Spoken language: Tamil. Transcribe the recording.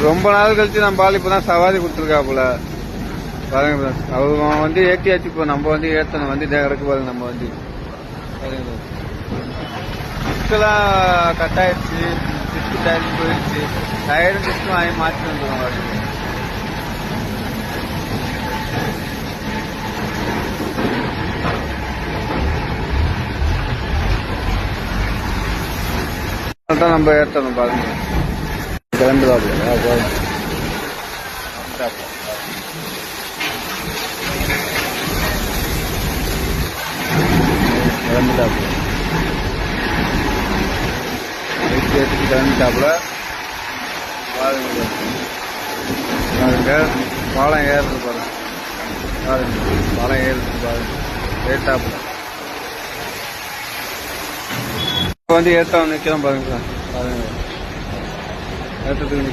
ரொம்ப நாள் கழிச்சு நம்ம ஆள் இப்பதான் சவாரி கொடுத்துருக்காப்புல பாருங்க. அவன் வந்து ஏற்றியாச்சு. இப்போ நம்ம வந்து ஏற்றணும் வந்து கிடக்கு பாருங்க. நம்ம வந்து டிஸ்கெல்லாம் கட் ஆயிடுச்சு. டிஸ்கு டயர் போயிடுச்சு. டயரும் டிஸ்கும் வாங்கி மாற்றி வந்துடுவாங்க. தான் நம்ம ஏற்றணும் பாருங்க. கிளம்புதாப்புல கிளம்பிட்டாப்புல பாருங்க. பாலம் ஏறுறது பாருங்க. பாலம் ஏறுறது பாருங்க. ஏத்தாப்புல வந்து ஏற்ற நிற்கிறோம் பாருங்க. பாருங்க ஏற்றத்துக்கு